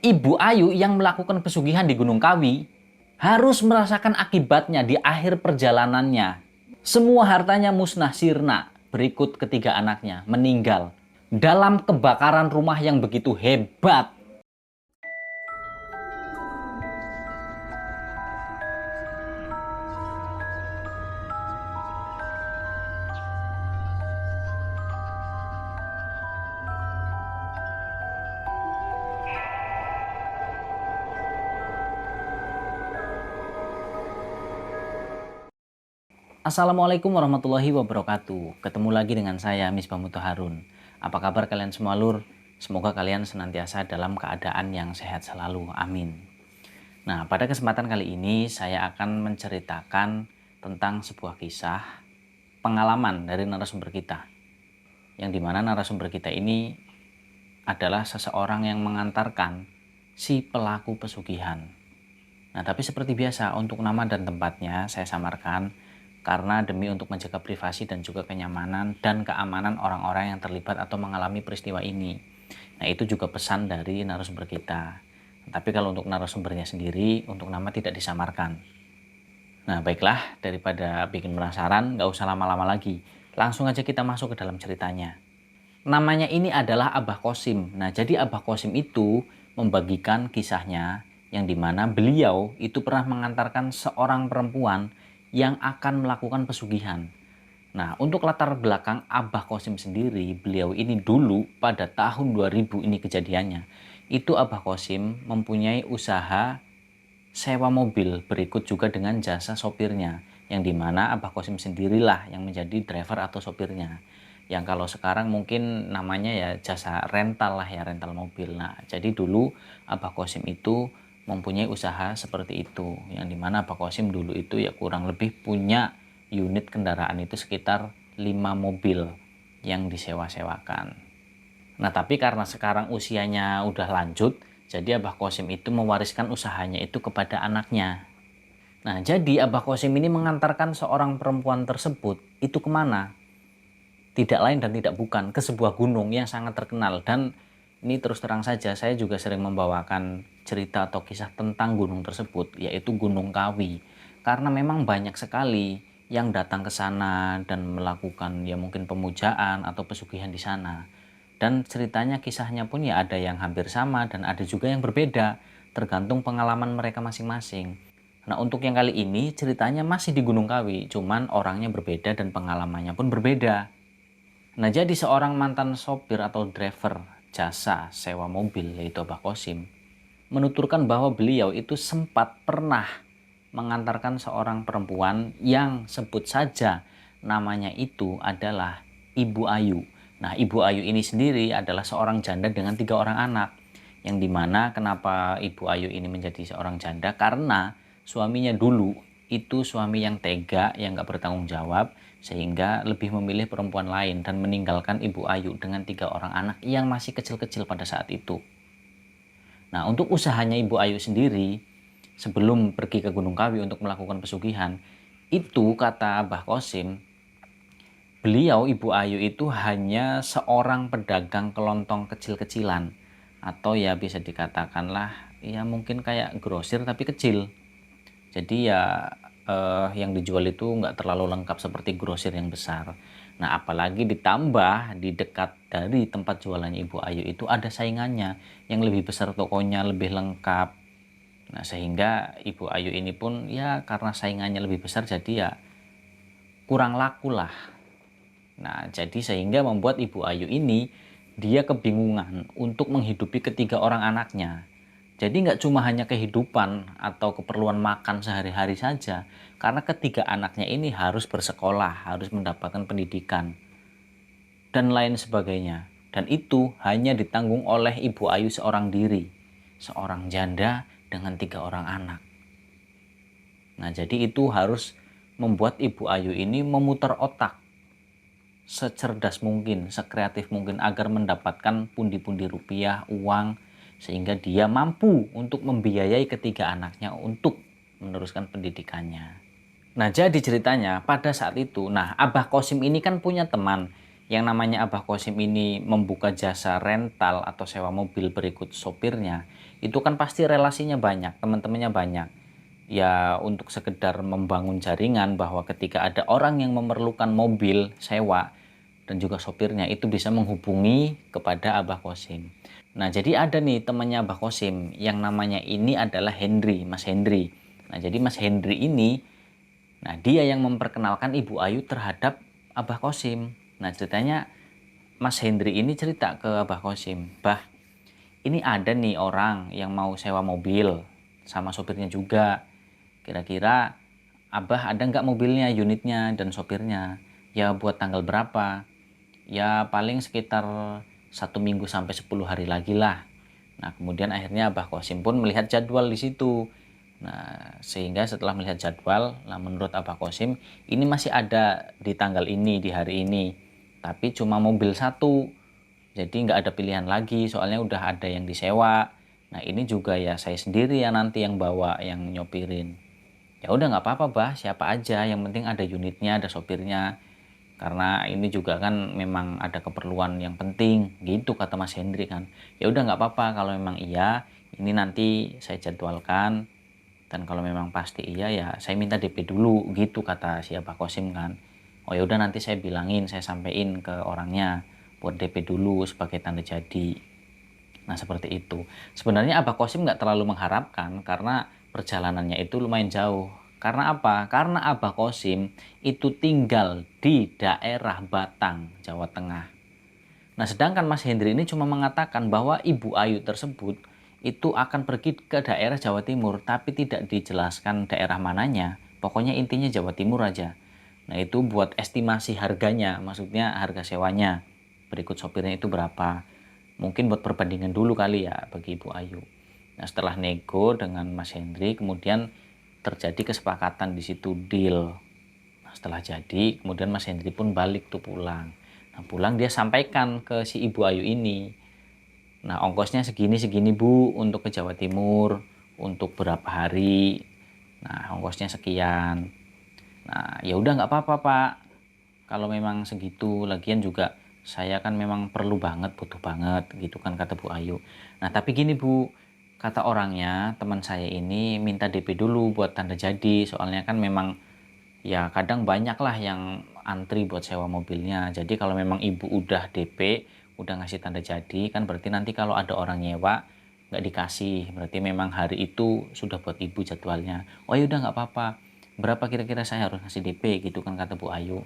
Ibu Ayu yang melakukan pesugihan di Gunung Kawi harus merasakan akibatnya di akhir perjalanannya. Semua hartanya musnah sirna, berikut ketiga anaknya meninggal dalam kebakaran rumah yang begitu hebat. Assalamualaikum warahmatullahi wabarakatuh. Ketemu lagi dengan saya, Misbah Muthaharun. Apa kabar kalian semua, Lur? Semoga kalian senantiasa dalam keadaan yang sehat selalu. Amin. Nah, pada kesempatan kali ini saya akan menceritakan tentang sebuah kisah pengalaman dari narasumber kita. Yang dimana narasumber kita ini adalah seseorang yang mengantarkan si pelaku pesugihan. Nah, tapi seperti biasa untuk nama dan tempatnya saya samarkan karena demi untuk menjaga privasi dan juga kenyamanan dan keamanan orang-orang yang terlibat atau mengalami peristiwa ini. Nah, itu juga pesan dari narasumber kita. Tapi kalau untuk narasumbernya sendiri, untuk nama tidak disamarkan. Nah, baiklah, daripada bikin penasaran, nggak usah lama-lama lagi. Langsung aja kita masuk ke dalam ceritanya. Namanya ini adalah Abah Qasim. Nah, jadi Abah Qasim itu membagikan kisahnya yang dimana beliau itu pernah mengantarkan seorang perempuan yang akan melakukan pesugihan. Nah, untuk latar belakang Abah Qasim sendiri, beliau ini dulu pada tahun 2000 ini kejadiannya. Itu Abah Qasim mempunyai usaha sewa mobil, berikut juga dengan jasa sopirnya. Yang dimana Abah Qasim sendirilah yang menjadi driver atau sopirnya. Yang kalau sekarang mungkin namanya ya jasa rental lah ya, rental mobil. Nah, jadi dulu Abah Qasim itu mempunyai usaha seperti itu. Yang dimana Abah Qasim dulu itu ya kurang lebih punya unit kendaraan itu sekitar 5 mobil yang disewa-sewakan. Nah, tapi karena sekarang usianya udah lanjut, jadi Abah Qasim itu mewariskan usahanya itu kepada anaknya. Nah, jadi Abah Qasim ini mengantarkan seorang perempuan tersebut itu kemana? Tidak lain dan tidak bukan ke sebuah gunung yang sangat terkenal. Dan ini terus terang saja saya juga sering membawakan cerita atau kisah tentang gunung tersebut, yaitu Gunung Kawi. Karena memang banyak sekali yang datang ke sana dan melakukan ya mungkin pemujaan atau pesugihan di sana. Dan ceritanya kisahnya pun ya ada yang hampir sama dan ada juga yang berbeda, tergantung pengalaman mereka masing-masing. Nah, untuk yang kali ini ceritanya masih di Gunung Kawi, cuman orangnya berbeda dan pengalamannya pun berbeda. Nah, jadi seorang mantan sopir atau driver jasa sewa mobil yaitu Abah Qasim menuturkan bahwa beliau itu sempat pernah mengantarkan seorang perempuan yang sebut saja namanya itu adalah Ibu Ayu. Nah, Ibu Ayu ini sendiri adalah seorang janda dengan 3 orang anak. Yang dimana kenapa Ibu Ayu ini menjadi seorang janda? Karena suaminya dulu itu suami yang tega, yang gak bertanggung jawab, sehingga lebih memilih perempuan lain dan meninggalkan Ibu Ayu dengan 3 orang anak yang masih kecil-kecil pada saat itu. Nah, untuk usahanya Ibu Ayu sendiri, sebelum pergi ke Gunung Kawi untuk melakukan pesugihan, itu kata Mbah Qasim, beliau Ibu Ayu itu hanya seorang pedagang kelontong kecil-kecilan. Atau ya bisa dikatakanlah ya mungkin kayak grosir tapi kecil. Jadi ya yang dijual itu nggak terlalu lengkap seperti grosir yang besar. Nah, apalagi ditambah di dekat dari tempat jualannya Ibu Ayu itu ada saingannya yang lebih besar tokonya, lebih lengkap. Nah, sehingga Ibu Ayu ini pun ya karena saingannya lebih besar jadi ya kurang laku lah. Nah, jadi sehingga membuat Ibu Ayu ini dia kebingungan untuk menghidupi ke 3 orang anaknya. Jadi nggak cuma hanya kehidupan atau keperluan makan sehari-hari saja, karena ketiga anaknya ini harus bersekolah, harus mendapatkan pendidikan, dan lain sebagainya. Dan itu hanya ditanggung oleh Ibu Ayu seorang diri, seorang janda dengan 3 orang anak. Nah, jadi itu harus membuat Ibu Ayu ini memutar otak secerdas mungkin, sekreatif mungkin agar mendapatkan pundi-pundi rupiah, uang, sehingga dia mampu untuk membiayai ketiga anaknya untuk meneruskan pendidikannya. Nah, jadi ceritanya pada saat itu, nah Abah Qasim ini kan punya teman yang namanya Abah Qasim ini membuka jasa rental atau sewa mobil berikut sopirnya. itu kan pasti relasinya banyak, teman-temannya banyak. Ya untuk sekedar membangun jaringan bahwa ketika ada orang yang memerlukan mobil sewa dan juga sopirnya, itu bisa menghubungi kepada Abah Kosim. Nah jadi ada nih temannya Abah Kosim yang namanya ini adalah Hendri, Mas Hendri. Nah jadi Mas Hendri ini, nah dia yang memperkenalkan Ibu Ayu terhadap Abah Kosim. Nah ceritanya Mas Hendri ini cerita ke Abah Kosim, "Bah, ini ada nih orang yang mau sewa mobil sama sopirnya juga. Kira-kira Abah ada nggak mobilnya, unitnya, dan sopirnya? Ya buat tanggal berapa? Ya paling sekitar 1 minggu sampai 10 hari lagi lah." Nah kemudian akhirnya Abah Kosim pun melihat jadwal di situ. Nah sehingga setelah melihat jadwal, nah menurut Abah Kosim ini masih ada di tanggal ini, di hari ini. Tapi cuma mobil satu. Jadi nggak ada pilihan lagi, soalnya udah ada yang disewa. Nah ini juga ya saya sendiri ya nanti yang bawa, yang nyopirin. Ya udah nggak apa-apa bah, siapa aja, yang penting ada unitnya, ada sopirnya. Karena ini juga kan memang ada keperluan yang penting, gitu kata Mas Hendri kan. Ya udah nggak apa-apa kalau memang iya, ini nanti saya jadwalkan. Dan kalau memang pasti iya ya saya minta DP dulu, gitu kata si Abah Kosim kan. Oh ya udah nanti saya bilangin, saya sampein ke orangnya buat DP dulu sebagai tanda jadi. Nah seperti itu. Sebenarnya Abah Kosim nggak terlalu mengharapkan karena perjalanannya itu lumayan jauh. Karena apa? Karena Abah Kosim itu tinggal di daerah Batang, Jawa Tengah. Nah sedangkan Mas Hendri ini cuma mengatakan bahwa Ibu Ayu tersebut itu akan pergi ke daerah Jawa Timur, tapi tidak dijelaskan daerah mananya. Pokoknya intinya Jawa Timur aja. Nah itu buat estimasi harganya, maksudnya harga sewanya. Berikut sopirnya itu berapa. Mungkin buat perbandingan dulu kali ya bagi Ibu Ayu. Nah setelah nego dengan Mas Hendri, kemudian terjadi kesepakatan di situ, deal. Nah, setelah jadi, kemudian Mas Hendri pun balik tuh pulang. Nah pulang dia sampaikan ke si Ibu Ayu ini. Nah ongkosnya segini-segini Bu untuk ke Jawa Timur, untuk berapa hari. Nah ongkosnya sekian. Nah ya udah nggak apa-apa Pak, kalau memang segitu, lagian juga saya kan memang perlu banget, butuh banget gitu kan kata Bu Ayu. Nah tapi gini Bu, kata orangnya teman saya ini minta DP dulu buat tanda jadi, soalnya kan memang ya kadang banyak lah yang antri buat sewa mobilnya. Jadi kalau memang ibu udah DP, udah ngasih tanda jadi, kan berarti nanti kalau ada orang nyewa nggak dikasih, berarti memang hari itu sudah buat ibu jadwalnya. Oh ya udah nggak apa-apa, berapa kira-kira saya harus ngasih DP gitu kan kata Bu Ayu.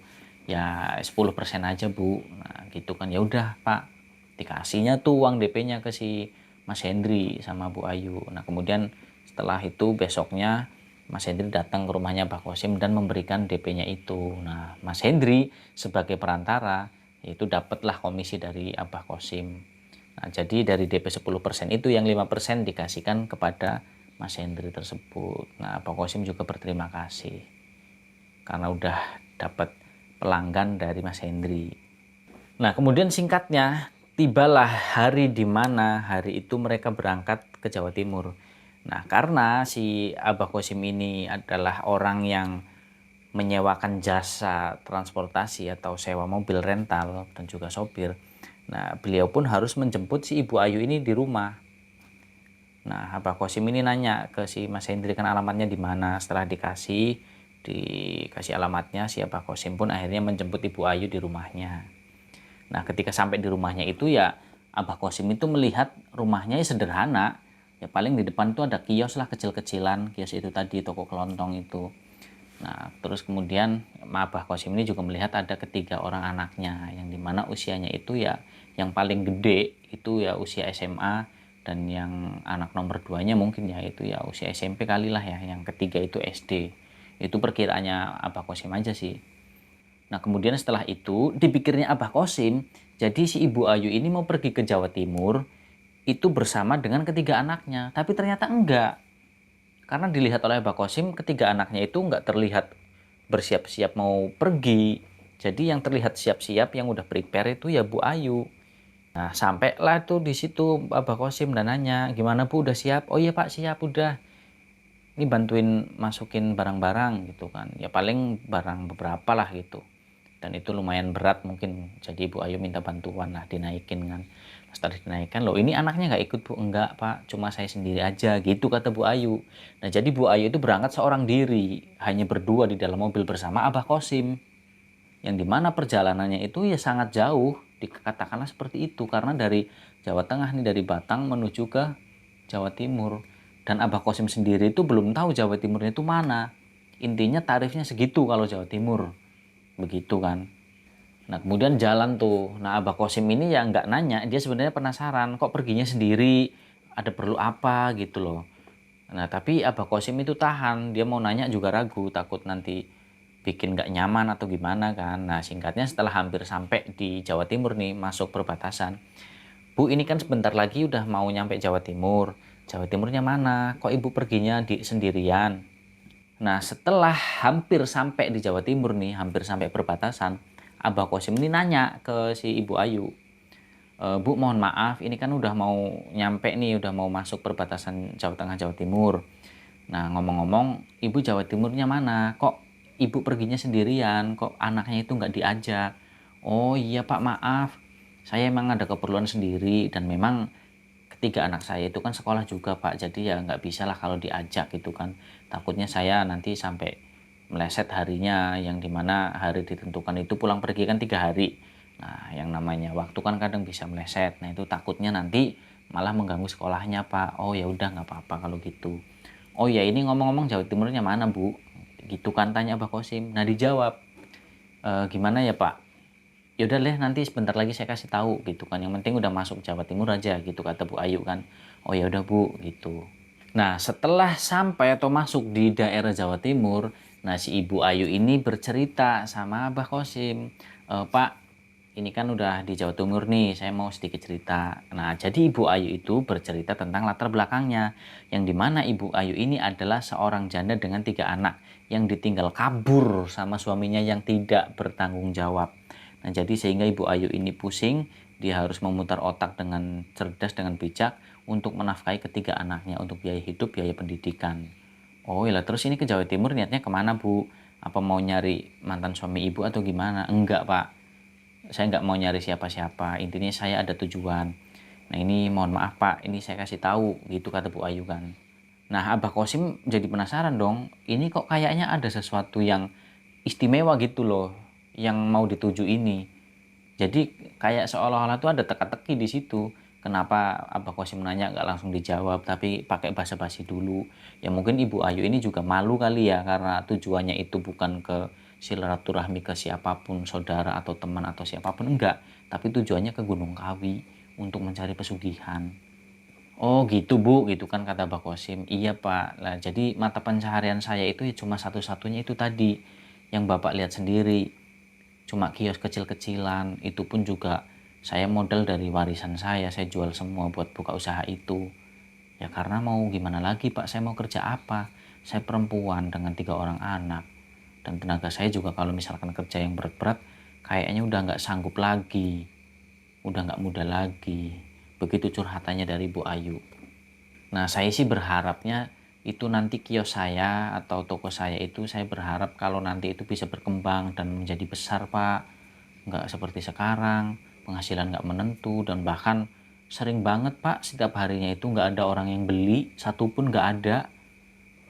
Ya 10% aja Bu. Nah gitu kan, ya udah Pak, dikasihnya tuh uang DP-nya ke si Mas Hendri sama Bu Ayu. Nah kemudian setelah itu besoknya Mas Hendri datang ke rumahnya Mbah Kosim dan memberikan DP-nya itu. Nah, Mas Hendri sebagai perantara itu dapatlah komisi dari Abah Kosim. Nah, jadi dari DP 10% itu yang 5% dikasihkan kepada Mas Hendri tersebut. Nah, Abah Kosim juga berterima kasih karena udah dapat pelanggan dari Mas Hendri. Nah, kemudian singkatnya, tibalah hari di mana hari itu mereka berangkat ke Jawa Timur. Nah, karena si Abah Kosim ini adalah orang yang menyewakan jasa transportasi atau sewa mobil rental dan juga sopir. Nah, beliau pun harus menjemput si Ibu Ayu ini di rumah. Nah, Abah Kosim ini nanya ke si Mas Hendri kan alamatnya di mana. Setelah dikasih alamatnya, si Abah Kosim pun akhirnya menjemput Ibu Ayu di rumahnya. Nah ketika sampai di rumahnya itu ya Abah Kosim itu melihat rumahnya ya sederhana. Ya paling di depan itu ada kios lah kecil-kecilan. Kios itu tadi toko kelontong itu. Nah terus kemudian Abah Kosim ini juga melihat ada ketiga orang anaknya. Yang dimana usianya itu ya yang paling gede itu ya usia SMA. Dan yang anak nomor 2-nya mungkin ya itu ya usia SMP kali lah ya. Yang ketiga itu SD. Itu perkiraannya Abah Kosim aja sih. Nah kemudian setelah itu dipikirnya Abah Kosim, jadi si Ibu Ayu ini mau pergi ke Jawa Timur itu bersama dengan ketiga anaknya. Tapi ternyata enggak. Karena dilihat oleh Abah Kosim, ketiga anaknya itu enggak terlihat bersiap-siap mau pergi. Jadi yang terlihat siap-siap yang udah prepare itu ya Bu Ayu. Nah sampailah tuh di situ Abah Kosim dan nanya, gimana Bu udah siap? Oh iya Pak siap udah. Ini bantuin masukin barang-barang gitu kan. Ya paling barang beberapa lah gitu. Dan itu lumayan berat mungkin, jadi Ibu Ayu minta bantuan lah dinaikin kan. Setelah dinaikkan, loh ini anaknya nggak ikut Bu? Enggak Pak, cuma saya sendiri aja, gitu kata Bu Ayu. Nah jadi Bu Ayu itu berangkat seorang diri, hanya berdua di dalam mobil bersama Abah Kosim. Yang dimana perjalanannya itu ya sangat jauh, dikatakanlah seperti itu. Karena dari Jawa Tengah nih, dari Batang menuju ke Jawa Timur. Dan Abah Kosim sendiri itu belum tahu Jawa Timurnya itu mana. Intinya tarifnya segitu kalau Jawa Timur. Begitu kan. Nah kemudian jalan tuh. Nah Abah Kosim ini ya nggak nanya, dia sebenarnya penasaran kok perginya sendiri, ada perlu apa gitu loh. Nah tapi Abah Kosim itu tahan, dia mau nanya juga ragu, takut nanti bikin nggak nyaman atau gimana kan. Nah singkatnya setelah hampir sampai di Jawa Timur nih, masuk perbatasan. Bu ini kan sebentar lagi udah mau nyampe Jawa Timur. Jawa Timurnya mana? Kok ibu perginya sendirian? Nah setelah hampir sampai di Jawa Timur nih, hampir sampai perbatasan, Abah Kosim ini nanya ke si Ibu Ayu, Bu mohon maaf ini kan udah mau nyampe nih, udah mau masuk perbatasan Jawa Tengah Jawa Timur. Nah ngomong-ngomong Ibu Jawa Timurnya mana? Kok Ibu perginya sendirian? Kok anaknya itu nggak diajak? Oh iya Pak maaf, saya emang ada keperluan sendiri dan memang ketiga anak saya itu kan sekolah juga Pak, jadi ya nggak bisa lah kalau diajak gitu kan. Takutnya saya nanti sampai meleset harinya, yang dimana hari ditentukan itu pulang pergi kan 3 hari. Nah yang namanya waktu kan kadang bisa meleset, nah itu takutnya nanti malah mengganggu sekolahnya Pak. Oh ya udah nggak apa-apa kalau gitu. Oh ya ini ngomong-ngomong Jawa Timurnya mana Bu? Gitu kan tanya Abah Kosim. Nah dijawab, Gimana ya Pak? Ya udah deh nanti sebentar lagi saya kasih tahu gitu kan, yang penting udah masuk Jawa Timur aja gitu kata Bu Ayu kan. Oh ya udah Bu gitu. Nah setelah sampai atau masuk di daerah Jawa Timur, nah si Ibu Ayu ini bercerita sama Abah Kosim, Pak ini kan udah di Jawa Timur nih, saya mau sedikit cerita. Nah jadi Ibu Ayu itu bercerita tentang latar belakangnya, yang dimana Ibu Ayu ini adalah seorang janda dengan 3 anak yang ditinggal kabur sama suaminya yang tidak bertanggung jawab. Nah, jadi sehingga Ibu Ayu ini pusing, dia harus memutar otak dengan cerdas, dengan bijak untuk menafkahi ketiga anaknya untuk biaya hidup, biaya pendidikan. Oh iya, terus ini ke Jawa Timur niatnya kemana Bu? Apa mau nyari mantan suami Ibu atau gimana? Enggak Pak, saya nggak mau nyari siapa-siapa. Intinya saya ada tujuan. Nah ini mohon maaf Pak, ini saya kasih tahu gitu kata Bu Ayu kan. Nah Abah Kosim jadi penasaran dong, ini kok kayaknya ada sesuatu yang istimewa gitu loh, yang mau dituju ini. Jadi kayak seolah-olah tuh ada teka-teki di situ. Kenapa Abah Kosim nanya nggak langsung dijawab, tapi pakai basa-basi dulu. Ya mungkin Ibu Ayu ini juga malu kali ya, karena tujuannya itu bukan ke silaturahmi ke siapapun, saudara atau teman atau siapapun, enggak. Tapi tujuannya ke Gunung Kawi untuk mencari pesugihan. Oh gitu Bu, gitu kan kata Abah Kosim. Iya Pak, lah jadi mata pencaharian saya itu ya cuma satu-satunya itu tadi, yang Bapak lihat sendiri. Cuma kios kecil-kecilan, itu pun juga saya modal dari warisan saya jual semua buat buka usaha itu. Ya karena mau gimana lagi Pak, saya mau kerja apa? Saya perempuan dengan 3 orang anak. Dan tenaga saya juga kalau misalkan kerja yang berat-berat, kayaknya udah nggak sanggup lagi. Udah nggak muda lagi. Begitu curhatannya dari Bu Ayu. Nah saya sih berharapnya itu nanti kios saya atau toko saya itu, saya berharap kalau nanti itu bisa berkembang dan menjadi besar Pak. Nggak seperti sekarang, penghasilan nggak menentu dan bahkan sering banget Pak, setiap harinya itu nggak ada orang yang beli, satupun nggak ada.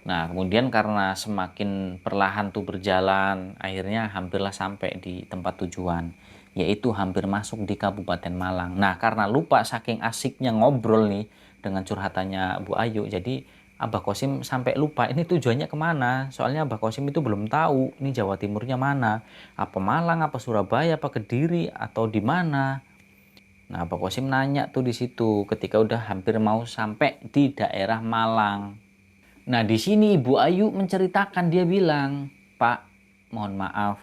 Nah kemudian karena semakin perlahan tuh berjalan, akhirnya hampirlah sampai di tempat tujuan, yaitu hampir masuk di Kabupaten Malang. Nah karena lupa saking asiknya ngobrol nih dengan curhatannya Bu Ayu, jadi Abah Kosim sampai lupa ini tujuannya kemana. Soalnya Abah Kosim itu belum tahu ini Jawa Timurnya mana, apa Malang, apa Surabaya, apa Kediri, atau di mana. Nah Abah Kosim nanya tuh di situ ketika udah hampir mau sampai di daerah Malang. Nah, di sini Ibu Ayu menceritakan, dia bilang, Pak, mohon maaf,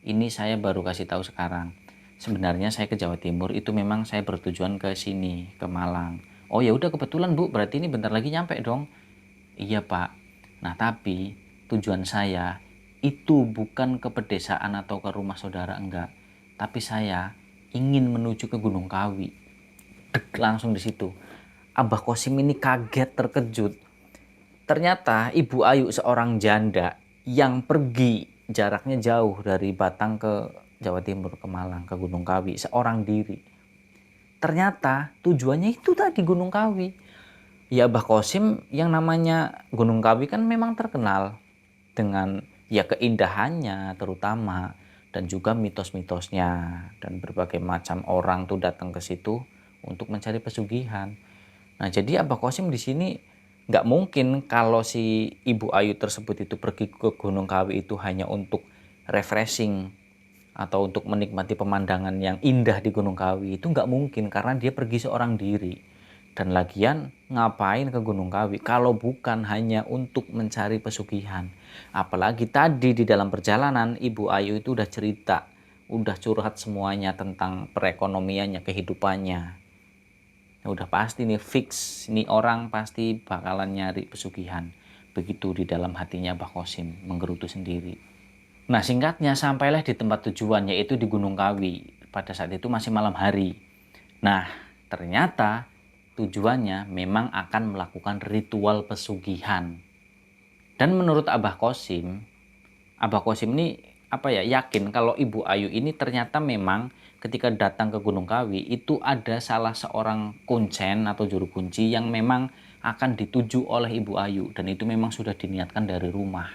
ini saya baru kasih tahu sekarang. Sebenarnya saya ke Jawa Timur itu memang saya bertujuan ke sini, ke Malang. Oh ya udah kebetulan Bu, berarti ini bentar lagi nyampe dong. Iya Pak. Nah tapi tujuan saya itu bukan ke pedesaan atau ke rumah saudara, enggak. Tapi saya ingin menuju ke Gunung Kawi. Dek, langsung di situ. Abah Kosim ini kaget, terkejut. Ternyata Ibu Ayu seorang janda yang pergi jaraknya jauh dari Batang ke Jawa Timur, ke Malang, ke Gunung Kawi, seorang diri. ternyata tujuannya itu tadi Gunung Kawi. Ya Abah Qasim, yang namanya Gunung Kawi kan memang terkenal dengan ya keindahannya terutama, dan juga mitos-mitosnya, dan berbagai macam orang tuh datang ke situ untuk mencari pesugihan. Nah jadi Abah Qasim di sini nggak mungkin kalau si Ibu Ayu tersebut itu pergi ke Gunung Kawi itu hanya untuk refreshing atau untuk menikmati pemandangan yang indah di Gunung Kawi. Itu nggak mungkin karena dia pergi seorang diri. Dan lagian ngapain ke Gunung Kawi kalau bukan hanya untuk mencari pesugihan. Apalagi tadi di dalam perjalanan Ibu Ayu itu udah cerita, udah curhat semuanya tentang perekonomiannya, kehidupannya. Nah, udah pasti nih fix, ini orang pasti bakalan nyari pesugihan. Begitu di dalam hatinya Mbah Qasim menggerutu sendiri. Nah singkatnya sampailah di tempat tujuan, yaitu di Gunung Kawi. Pada saat itu masih malam hari. Nah ternyata tujuannya memang akan melakukan ritual pesugihan. Dan menurut Abah Qasim ini yakin kalau Ibu Ayu ini ternyata memang ketika datang ke Gunung Kawi itu ada salah seorang kuncen atau juru kunci yang memang akan dituju oleh Ibu Ayu, dan itu memang sudah diniatkan dari rumah.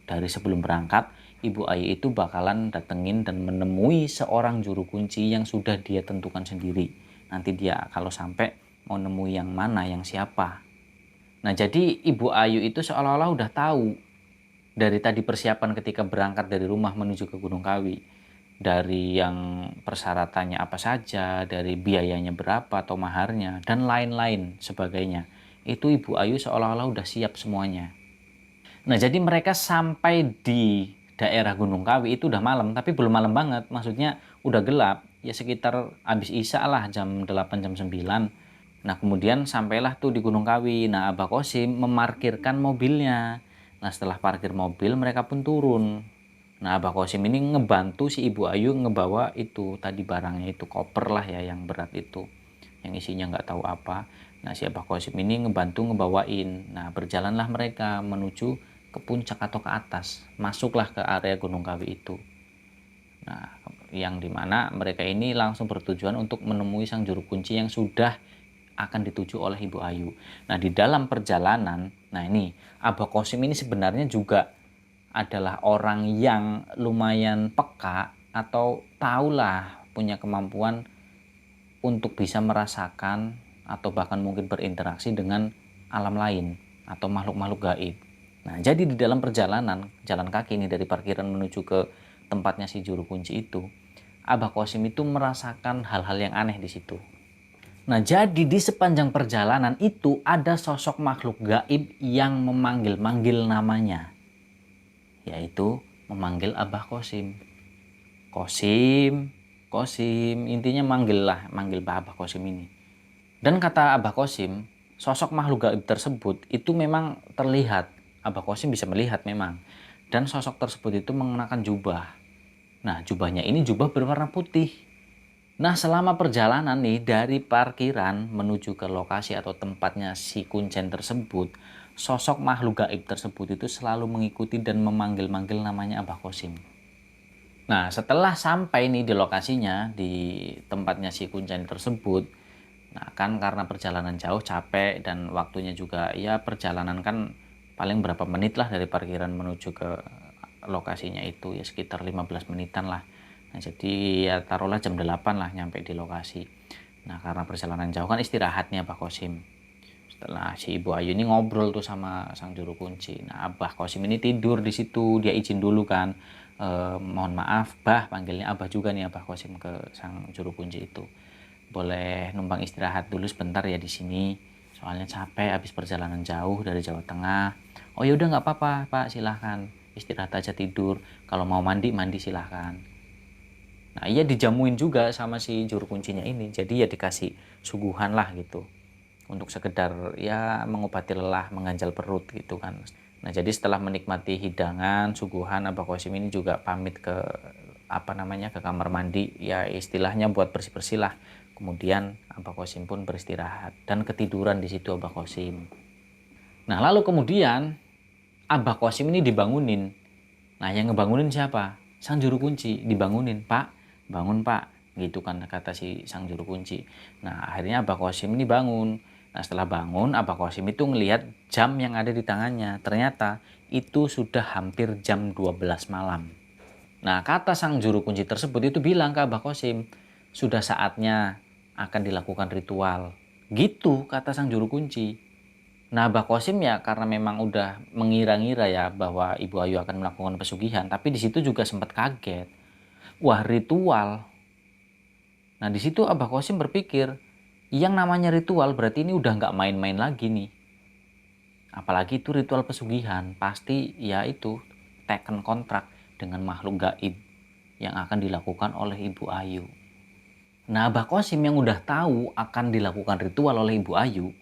Dari sebelum berangkat, Ibu Ayu itu bakalan datengin dan menemui seorang juru kunci yang sudah dia tentukan sendiri. Nanti dia kalau sampai mau nemui yang mana, yang siapa. Nah jadi Ibu Ayu itu seolah-olah udah tahu dari tadi persiapan ketika berangkat dari rumah menuju ke Gunung Kawi. Dari yang persyaratannya apa saja, dari biayanya berapa atau maharnya, dan lain-lain sebagainya. Itu Ibu Ayu seolah-olah udah siap semuanya. Nah jadi mereka sampai di daerah Gunung Kawi itu udah malam, tapi belum malam banget, maksudnya udah gelap, ya sekitar habis isya lah, jam 8 jam 9. Nah kemudian sampailah tuh di Gunung Kawi. Nah Abah Qasim memarkirkan mobilnya. Nah setelah parkir mobil mereka pun turun. Nah Abah Qasim ini ngebantu si Ibu Ayu ngebawa itu tadi barangnya, itu koper lah ya yang berat itu, yang isinya nggak tahu apa. Nah si Abah Qasim ini ngebantu ngebawain. Nah berjalanlah mereka menuju ke puncak atau ke atas, masuklah ke area Gunung Kawi itu. Nah yang dimana mereka ini langsung bertujuan untuk menemui sang juru kunci yang sudah akan dituju oleh Ibu Ayu. Nah di dalam perjalanan, nah ini Abah Qasim ini sebenarnya juga adalah orang yang lumayan peka atau tahulah punya kemampuan untuk bisa merasakan atau bahkan mungkin berinteraksi dengan alam lain atau makhluk-makhluk gaib. Nah, jadi di dalam perjalanan jalan kaki ini dari parkiran menuju ke tempatnya si juru kunci itu, Abah Qasim itu merasakan hal-hal yang aneh di situ. Nah, jadi di sepanjang perjalanan itu ada sosok makhluk gaib yang memanggil-manggil namanya, yaitu memanggil Abah Qasim. Qasim, Qasim, intinya manggil Abah Qasim ini. Dan kata Abah Qasim, sosok makhluk gaib tersebut itu memang terlihat. Abah Qasim bisa melihat memang. Dan sosok tersebut itu mengenakan jubah. Nah, jubahnya ini jubah berwarna putih. Nah, selama perjalanan nih dari parkiran menuju ke lokasi atau tempatnya si kuncen tersebut, sosok makhluk gaib tersebut itu selalu mengikuti dan memanggil-manggil namanya Abah Qasim. Nah, setelah sampai nih di lokasinya, di tempatnya si kuncen tersebut, nah kan karena perjalanan jauh capek dan waktunya juga ya perjalanan kan paling berapa menit lah dari parkiran menuju ke lokasinya itu, ya sekitar 15 menitan lah. Nah jadi ya taruhlah jam 8 lah nyampe di lokasi. Nah karena perjalanan jauh kan istirahatnya Abah Qasim. Setelah si Ibu Ayu ini ngobrol tuh sama sang juru kunci. Nah Abah Qasim ini tidur di situ, dia izin dulu kan. Mohon maaf Bah, panggilnya Abah juga nih Abah Qasim ke sang juru kunci itu. Boleh numpang istirahat dulu sebentar ya di sini. Soalnya capek habis perjalanan jauh dari Jawa Tengah. Oh ya udah nggak apa-apa Pak, silahkan istirahat aja tidur. Kalau mau mandi silahkan. Nah iya dijamuin juga sama si juru kuncinya ini. Jadi ya dikasih suguhan lah gitu. Untuk sekedar ya mengobati lelah, mengganjal perut gitu kan. Nah jadi setelah menikmati hidangan, suguhan, Abah Qasim ini juga pamit ke ke kamar mandi, ya istilahnya buat bersih-bersih lah. Kemudian Abah Qasim pun beristirahat dan ketiduran di situ Abah Qasim. Nah lalu kemudian Abah Qasim ini dibangunin. Nah yang ngebangunin siapa? Sang juru kunci dibangunin. Pak, bangun Pak. Gitu kan kata si sang juru kunci. Nah akhirnya Abah Qasim ini bangun. Nah setelah bangun Abah Qasim itu ngelihat jam yang ada di tangannya. Ternyata itu sudah hampir jam 12 malam. Nah kata sang juru kunci tersebut itu bilang ke Abah Qasim, sudah saatnya akan dilakukan ritual. Gitu kata sang juru kunci. Nah Abah Qasim ya karena memang udah mengira-ngira ya bahwa Ibu Ayu akan melakukan pesugihan. Tapi di situ juga sempat kaget. Wah ritual. Nah di situ Abah Qasim berpikir, yang namanya ritual berarti ini udah nggak main-main lagi nih. Apalagi itu ritual pesugihan, pasti ya itu teken kontrak dengan makhluk gaib yang akan dilakukan oleh Ibu Ayu. Nah Abah Qasim yang udah tahu akan dilakukan ritual oleh Ibu Ayu,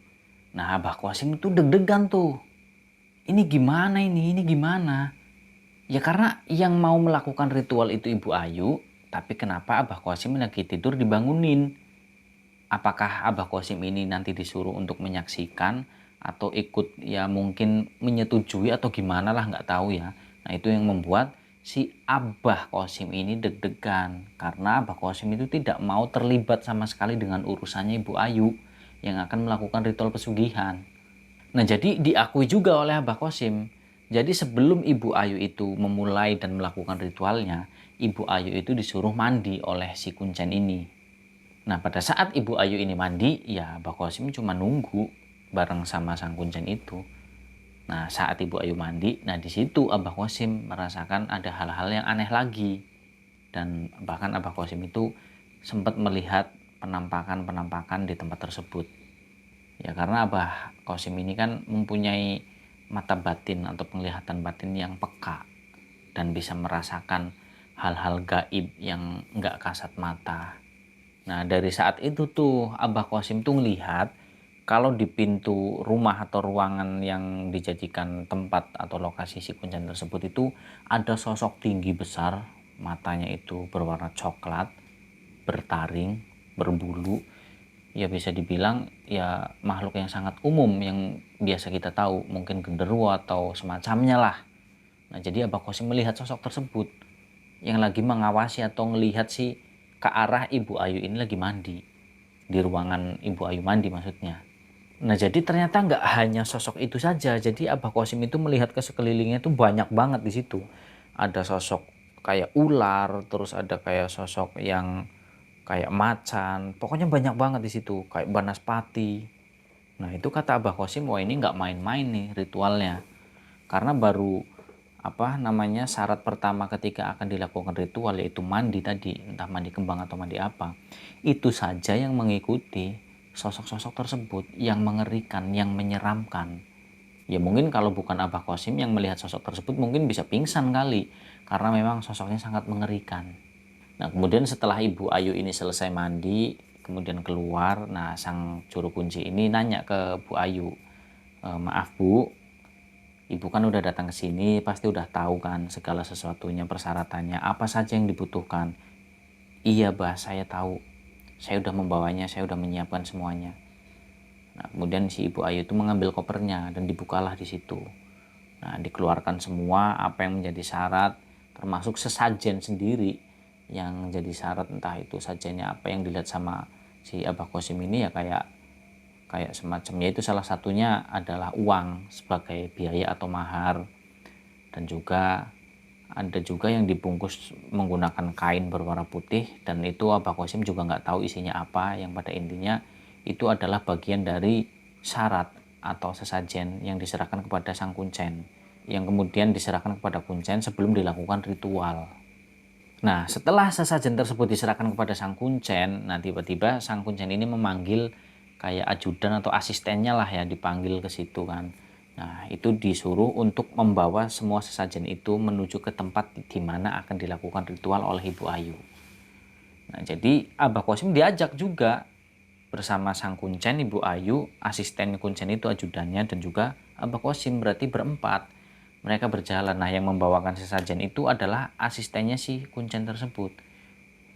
nah Abah Qasim itu deg-degan tuh. Ini gimana ini gimana? Ya karena yang mau melakukan ritual itu Ibu Ayu, tapi kenapa Abah Qasim lagi tidur dibangunin? Apakah Abah Qasim ini nanti disuruh untuk menyaksikan atau ikut ya mungkin menyetujui atau gimana lah nggak tahu ya. Nah itu yang membuat si Abah Qasim ini deg-degan karena Abah Qasim itu tidak mau terlibat sama sekali dengan urusannya Ibu Ayu yang akan melakukan ritual pesugihan. Nah jadi diakui juga oleh Abah Qasim. Jadi sebelum Ibu Ayu itu memulai dan melakukan ritualnya, Ibu Ayu itu disuruh mandi oleh si Kuncen ini. Nah pada saat Ibu Ayu ini mandi, ya Abah Qasim cuma nunggu bareng sama sang Kuncen itu. Nah saat Ibu Ayu mandi, nah di situ Abah Qasim merasakan ada hal-hal yang aneh lagi. Dan bahkan Abah Qasim itu sempat melihat penampakan-penampakan di tempat tersebut. Ya karena Abah Qasim ini kan mempunyai mata batin atau penglihatan batin yang peka. Dan bisa merasakan hal-hal gaib yang nggak kasat mata. Nah dari saat itu tuh Abah Qasim tuh ngelihat kalau di pintu rumah atau ruangan yang dijadikan tempat atau lokasi si Kuncen tersebut itu ada sosok tinggi besar, matanya itu berwarna coklat, bertaring, berbulu. Ya bisa dibilang ya makhluk yang sangat umum yang biasa kita tahu, mungkin genderuwo atau semacamnya lah. Nah jadi Abah Qasim melihat sosok tersebut yang lagi mengawasi atau ngelihat si ke arah Ibu Ayu ini lagi mandi. Di ruangan Ibu Ayu mandi maksudnya. Nah jadi ternyata nggak hanya sosok itu saja. Jadi Abah Qasim itu melihat ke sekelilingnya itu banyak banget di situ. Ada sosok kayak ular, terus ada kayak sosok yang kayak macan. Pokoknya banyak banget di situ, kayak banaspati. Nah itu kata Abah Qasim, wah ini nggak main-main nih ritualnya. Karena baru syarat pertama ketika akan dilakukan ritual yaitu mandi tadi, entah mandi kembang atau mandi apa, itu saja yang mengikuti sosok-sosok tersebut yang mengerikan, yang menyeramkan. Ya mungkin kalau bukan Abah Qasim yang melihat sosok tersebut mungkin bisa pingsan kali karena memang sosoknya sangat mengerikan. Nah kemudian setelah Ibu Ayu ini selesai mandi kemudian keluar, nah sang juru kunci ini nanya ke Bu Ayu, maaf Bu, Ibu kan udah datang ke sini, pasti udah tahu kan segala sesuatunya, persyaratannya, apa saja yang dibutuhkan. Iya, Bah, saya tahu. Saya udah membawanya, saya udah menyiapkan semuanya. Nah, kemudian si Ibu Ayu itu mengambil kopernya dan dibukalah di situ. Nah, dikeluarkan semua apa yang menjadi syarat, termasuk sesajen sendiri yang jadi syarat, entah itu sajennya apa yang dilihat sama si Abah Qasim ini ya kayak semacamnya itu salah satunya adalah uang sebagai biaya atau mahar, dan juga ada juga yang dibungkus menggunakan kain berwarna putih, dan itu Abah Qasim juga nggak tahu isinya apa, yang pada intinya itu adalah bagian dari syarat atau sesajen yang diserahkan kepada sang Kuncen, yang kemudian diserahkan kepada Kuncen sebelum dilakukan ritual. Nah setelah sesajen tersebut diserahkan kepada sang Kuncen, nah tiba-tiba sang Kuncen ini memanggil kayak ajudan atau asistennya lah ya, dipanggil ke situ kan. Nah itu disuruh untuk membawa semua sesajen itu menuju ke tempat di mana akan dilakukan ritual oleh Ibu Ayu. Nah jadi Abah Qasim diajak juga bersama sang Kuncen, Ibu Ayu, asisten Kuncen itu ajudannya, dan juga Abah Qasim, berarti berempat. Mereka berjalan. Nah yang membawakan sesajen itu adalah asistennya si Kuncen tersebut.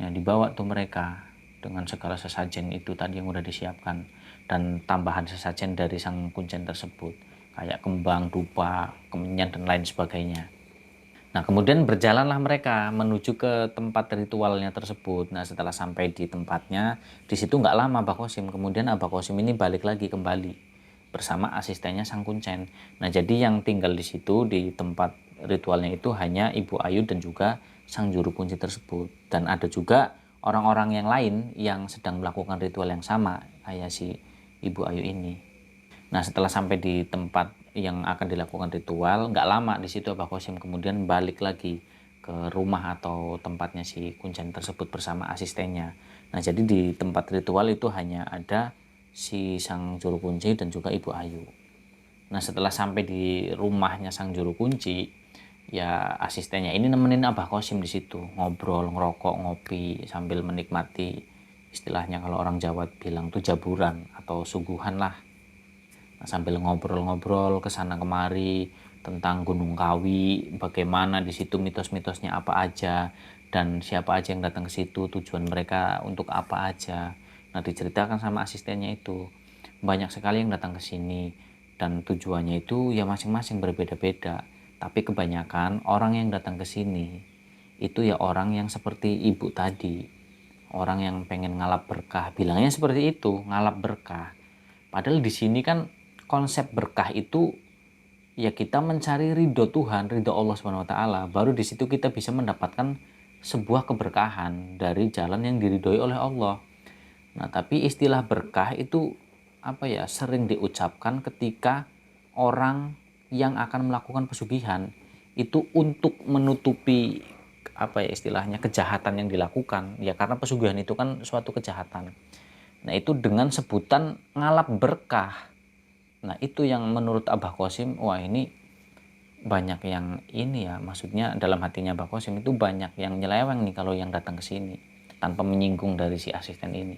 Nah dibawa tuh mereka dengan segala sesajen itu tadi yang udah disiapkan, dan tambahan sesajen dari sang Kuncen tersebut kayak kembang, dupa, kemenyan dan lain sebagainya. Nah, kemudian berjalanlah mereka menuju ke tempat ritualnya tersebut. Nah, setelah sampai di tempatnya, di situ nggak lama Abah Qasim. Kemudian Abah Qasim ini balik lagi kembali bersama asistennya Sang Kuncen. Nah, jadi yang tinggal di situ di tempat ritualnya itu hanya Ibu Ayu dan juga Sang Juru Kunci tersebut. Dan ada juga orang-orang yang lain yang sedang melakukan ritual yang sama kayak si Ibu Ayu ini. Nah, setelah sampai di tempat yang akan dilakukan ritual, nggak lama di situ Abah Qasim kemudian balik lagi ke rumah atau tempatnya si Kuncen tersebut bersama asistennya. Nah, jadi di tempat ritual itu hanya ada si Sang Juru Kunci dan juga Ibu Ayu. Nah, setelah sampai di rumahnya Sang Juru Kunci, ya asistennya ini nemenin Abah Qasim di situ, ngobrol, ngerokok, ngopi sambil menikmati, istilahnya kalau orang Jawa bilang tuh jaburan atau suguhan lah. Nah, sambil ngobrol-ngobrol ke sana kemari tentang Gunung Kawi, bagaimana di situ mitos-mitosnya apa aja dan siapa aja yang datang ke situ, tujuan mereka untuk apa aja. Nah, diceritakan sama asistennya itu. Banyak sekali yang datang ke sini dan tujuannya itu ya masing-masing berbeda-beda. Tapi kebanyakan orang yang datang ke sini itu ya orang yang seperti ibu tadi. Orang yang pengen ngalap berkah, bilangnya seperti itu, ngalap berkah. Padahal di sini kan konsep berkah itu ya kita mencari ridho Tuhan, ridho Allah Subhanahu wa taala, baru di situ kita bisa mendapatkan sebuah keberkahan dari jalan yang diridhoi oleh Allah. Nah, tapi istilah berkah itu apa ya, sering diucapkan ketika orang yang akan melakukan pesugihan itu untuk menutupi apa ya istilahnya kejahatan yang dilakukan. Ya karena pesugihan itu kan suatu kejahatan. Nah, itu dengan sebutan ngalap berkah. Nah, itu yang menurut Abah Qasim, wah ini banyak yang ini ya, maksudnya dalam hatinya Abah Qasim itu banyak yang nyeleweng nih kalau yang datang ke sini tanpa menyinggung dari si asisten ini.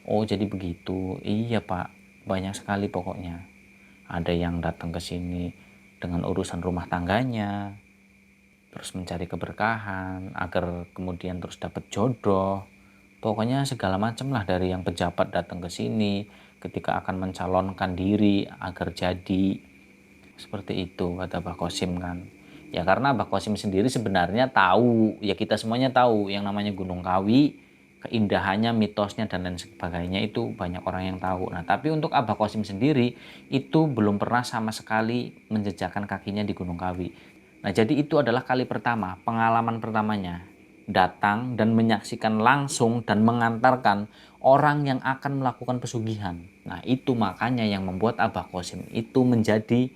Oh, jadi begitu. Iya, Pak. Banyak sekali pokoknya. Ada yang datang ke sini dengan urusan rumah tangganya, terus mencari keberkahan agar kemudian terus dapat jodoh. Pokoknya segala macam lah, dari yang pejabat datang ke sini ketika akan mencalonkan diri agar jadi seperti itu kata Mbah Qasim kan. Ya karena Mbah Qasim sendiri sebenarnya tahu, ya kita semuanya tahu yang namanya Gunung Kawi, keindahannya, mitosnya dan lain sebagainya itu banyak orang yang tahu. Nah, tapi untuk Abah Qasim sendiri itu belum pernah sama sekali menjejakkan kakinya di Gunung Kawi. Nah, jadi itu adalah kali pertama, pengalaman pertamanya datang dan menyaksikan langsung dan mengantarkan orang yang akan melakukan pesugihan. Nah, itu makanya yang membuat Abah Qasim itu menjadi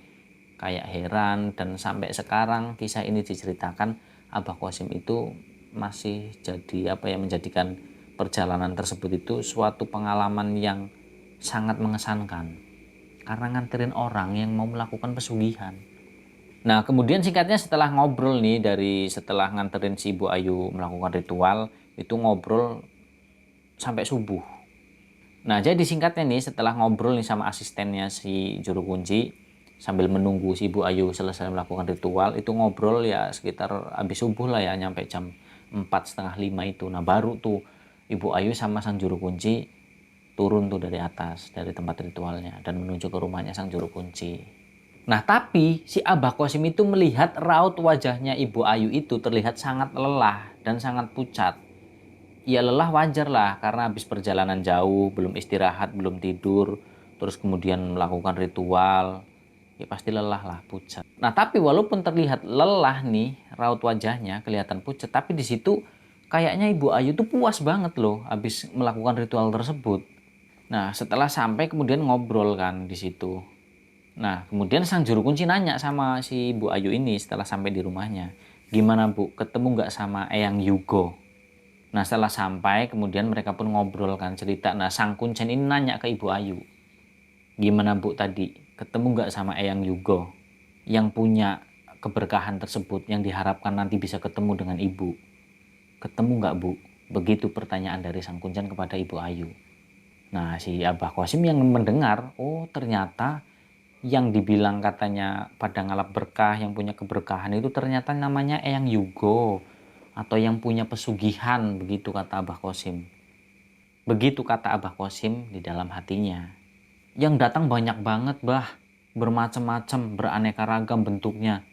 kayak heran, dan sampai sekarang kisah ini diceritakan Abah Qasim itu masih jadi apa ya, menjadikan perjalanan tersebut itu suatu pengalaman yang sangat mengesankan karena nganterin orang yang mau melakukan pesugihan. Nah, kemudian singkatnya setelah ngobrol nih, dari setelah nganterin si Ibu Ayu melakukan ritual itu ngobrol sampai subuh. Nah, jadi singkatnya nih, setelah ngobrol nih sama asistennya si Juru Kunci sambil menunggu si Ibu Ayu selesai melakukan ritual, itu ngobrol ya sekitar habis subuh lah ya, nyampe jam 4 setengah 5 itu. Nah, baru tuh Ibu Ayu sama Sang Juru Kunci turun tuh dari atas, dari tempat ritualnya dan menuju ke rumahnya Sang Juru Kunci. Nah, tapi si Abah Qasim itu melihat raut wajahnya Ibu Ayu itu terlihat sangat lelah dan sangat pucat. Ya lelah wajar lah karena habis perjalanan jauh, belum istirahat, belum tidur, terus kemudian melakukan ritual, ya pasti lelah lah, pucat. Nah, tapi walaupun terlihat lelah nih, raut wajahnya kelihatan pucat, tapi di situ kayaknya Ibu Ayu tuh puas banget loh habis melakukan ritual tersebut. Nah, setelah sampai kemudian ngobrol kan di situ. Nah, kemudian Sang Juru Kunci nanya sama si Bu Ayu ini setelah sampai di rumahnya, gimana Bu, ketemu nggak sama Eyang Yugo? Nah, setelah sampai kemudian mereka pun ngobrol kan, cerita. Nah, Sang Kuncen ini nanya ke Ibu Ayu, gimana Bu tadi, ketemu nggak sama Eyang Yugo yang punya keberkahan tersebut yang diharapkan nanti bisa ketemu dengan Ibu? Ketemu nggak Bu? Begitu pertanyaan dari Sang Kuncen kepada Ibu Ayu. Nah, si Abah Qasim yang mendengar, oh ternyata yang dibilang katanya pada ngalap berkah, yang punya keberkahan itu ternyata namanya Eyang Yugo atau yang punya pesugihan, begitu kata Abah Qasim. Begitu kata Abah Qasim di dalam hatinya. Yang datang banyak banget, Bah, bermacam-macam, beraneka ragam bentuknya.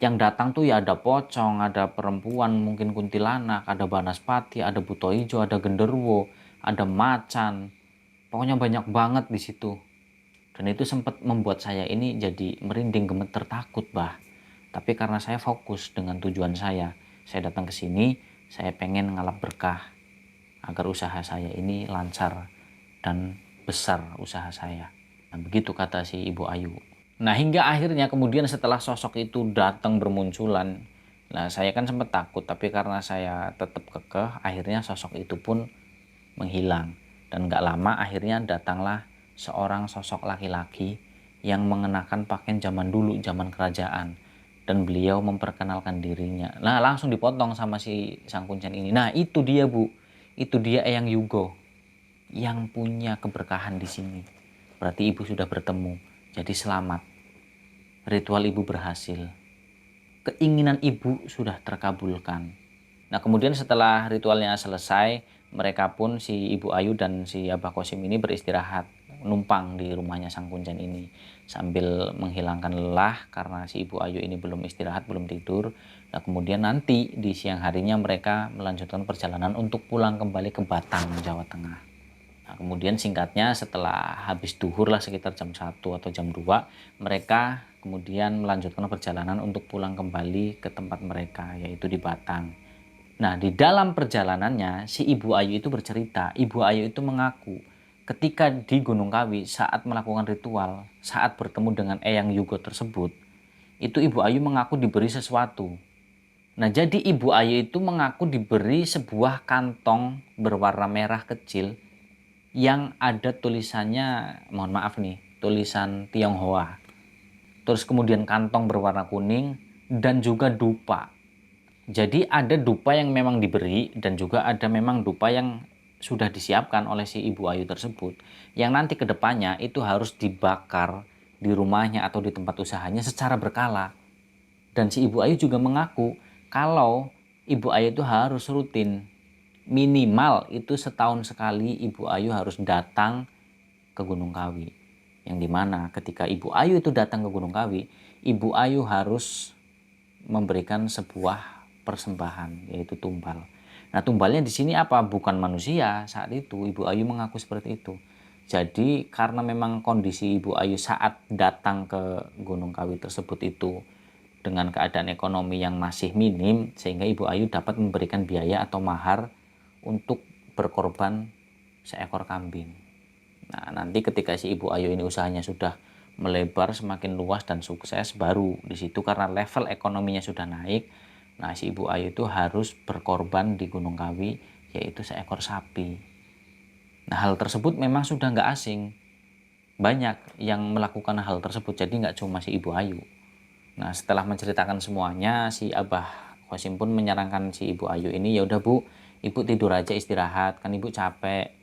Yang datang tuh ya ada pocong, ada perempuan, mungkin kuntilanak, ada banaspati, ada buto ijo, ada genderuwo, ada macan. Pokoknya banyak banget di situ. Dan itu sempat membuat saya ini jadi merinding, gemeter, takut, bah. Tapi karena saya fokus dengan tujuan saya datang ke sini, saya pengen ngalap berkah agar usaha saya ini lancar dan besar usaha saya. Nah, begitu kata si Ibu Ayu. Nah, hingga akhirnya kemudian setelah sosok itu datang bermunculan, nah saya kan sempat takut, tapi karena saya tetap kekeh, akhirnya sosok itu pun menghilang. Dan gak lama akhirnya datanglah seorang sosok laki-laki yang mengenakan pakaian zaman dulu, zaman kerajaan. Dan beliau memperkenalkan dirinya. Nah, langsung dipotong sama si sang kuncen ini. Nah, itu dia, Bu. Itu dia Eyang Yugo yang punya keberkahan di sini. Berarti ibu sudah bertemu. Jadi selamat. Ritual ibu berhasil. Keinginan ibu sudah terkabulkan. Nah, kemudian setelah ritualnya selesai, mereka pun si Ibu Ayu dan si Abah Kosim ini beristirahat, numpang di rumahnya sang kuncen ini sambil menghilangkan lelah karena si Ibu Ayu ini belum istirahat, belum tidur. Nah, kemudian nanti di siang harinya mereka melanjutkan perjalanan untuk pulang kembali ke Batang, Jawa Tengah. Nah, kemudian singkatnya setelah habis duhur lah sekitar jam 1 atau jam 2, mereka kemudian melanjutkan perjalanan untuk pulang kembali ke tempat mereka, yaitu di Batang. Nah, di dalam perjalanannya, si Ibu Ayu itu bercerita, Ibu Ayu itu mengaku ketika di Gunung Kawi saat melakukan ritual, saat bertemu dengan Eyang Yugo tersebut, itu Ibu Ayu mengaku diberi sesuatu. Nah, jadi Ibu Ayu itu mengaku diberi sebuah kantong berwarna merah kecil yang ada tulisannya, mohon maaf nih, tulisan Tionghoa. Terus kemudian kantong berwarna kuning dan juga dupa. Jadi ada dupa yang memang diberi dan juga ada memang dupa yang sudah disiapkan oleh si Ibu Ayu tersebut. Yang nanti ke depannya itu harus dibakar di rumahnya atau di tempat usahanya secara berkala. Dan si Ibu Ayu juga mengaku kalau Ibu Ayu itu harus rutin. Minimal itu setahun sekali Ibu Ayu harus datang ke Gunung Kawi. Yang dimana ketika Ibu Ayu itu datang ke Gunung Kawi, Ibu Ayu harus memberikan sebuah persembahan, yaitu tumbal. Nah, tumbalnya di sini apa? Bukan manusia. Saat itu Ibu Ayu mengaku seperti itu. Jadi karena memang kondisi Ibu Ayu saat datang ke Gunung Kawi tersebut itu dengan keadaan ekonomi yang masih minim, sehingga Ibu Ayu dapat memberikan biaya atau mahar untuk berkorban seekor kambing. Nah, nanti ketika si Ibu Ayu ini usahanya sudah melebar semakin luas dan sukses, baru di situ karena level ekonominya sudah naik, nah si Ibu Ayu itu harus berkorban di Gunung Kawi, yaitu seekor sapi. Nah, hal tersebut memang sudah nggak asing, banyak yang melakukan hal tersebut, jadi nggak cuma si Ibu Ayu. Nah, setelah menceritakan semuanya, si Abah Kosim pun menyarankan si Ibu Ayu ini, ya udah Bu, Ibu tidur aja, istirahat, kan Ibu capek.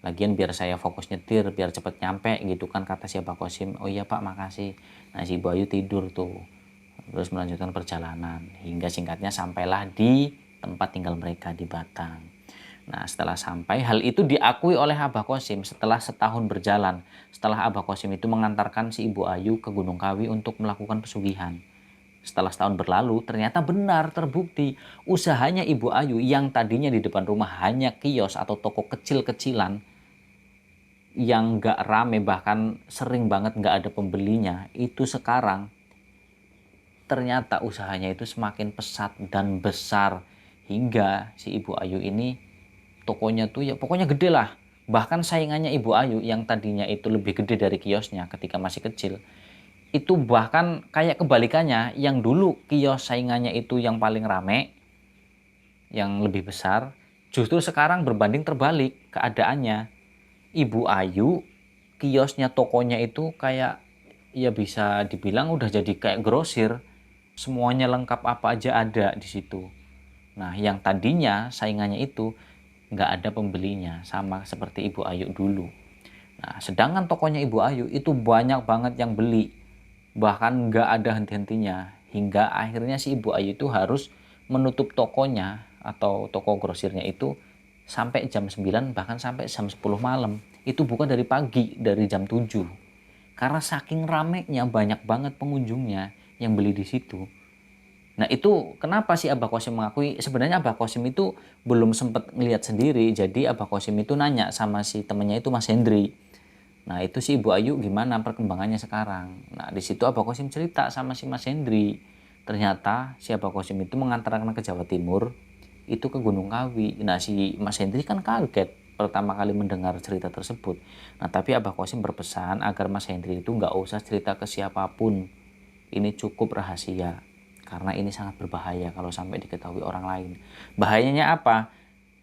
Lagian biar saya fokus nyetir, biar cepet nyampe gitu kan, kata si Abah Kosim. Oh iya Pak, makasih. Nah, si Ibu Ayu tidur tuh. Terus melanjutkan perjalanan. Hingga singkatnya sampailah di tempat tinggal mereka di Batang. Nah, setelah sampai, hal itu diakui oleh Abah Kosim setelah setahun berjalan. Setelah Abah Kosim itu mengantarkan si Ibu Ayu ke Gunung Kawi untuk melakukan pesugihan. Setelah setahun berlalu, ternyata benar terbukti. Usahanya Ibu Ayu yang tadinya di depan rumah hanya kios atau toko kecil-kecilan, yang gak rame, bahkan sering banget gak ada pembelinya, itu sekarang ternyata usahanya itu semakin pesat dan besar. Hingga si Ibu Ayu ini tokonya tuh ya pokoknya gede lah. Bahkan saingannya Ibu Ayu yang tadinya itu lebih gede dari kiosnya ketika masih kecil, itu bahkan kayak kebalikannya, yang dulu kios saingannya itu yang paling rame, yang lebih besar, justru sekarang berbanding terbalik keadaannya. Ibu Ayu kiosnya, tokonya itu kayak ya bisa dibilang udah jadi kayak grosir, semuanya lengkap, apa aja ada di situ. Nah, yang tadinya saingannya itu nggak ada pembelinya, sama seperti Ibu Ayu dulu. Nah, sedangkan tokonya Ibu Ayu itu banyak banget yang beli, bahkan nggak ada henti-hentinya, hingga akhirnya si Ibu Ayu itu harus menutup tokonya atau toko grosirnya itu sampai jam 9, bahkan sampai jam 10 malam. Itu bukan dari pagi, dari jam 7. Karena saking ramenya, banyak banget pengunjungnya yang beli di situ. Nah itu kenapa si Abah Kosim mengakui, sebenarnya Abah Kosim itu belum sempat ngelihat sendiri, jadi Abah Kosim itu nanya sama si temennya itu Mas Hendri. Nah itu si Ibu Ayu gimana perkembangannya sekarang. Nah di situ Abah Kosim cerita sama si Mas Hendri. Ternyata si Abah Kosim itu mengantarkan ke Jawa Timur, itu ke Gunung Kawi. Nah si Mas Hendri kan kaget pertama kali mendengar cerita tersebut. Nah tapi Abah Kosim berpesan agar Mas Hendri itu nggak usah cerita ke siapapun. Ini cukup rahasia. Karena ini sangat berbahaya kalau sampai diketahui orang lain. Bahayanya apa?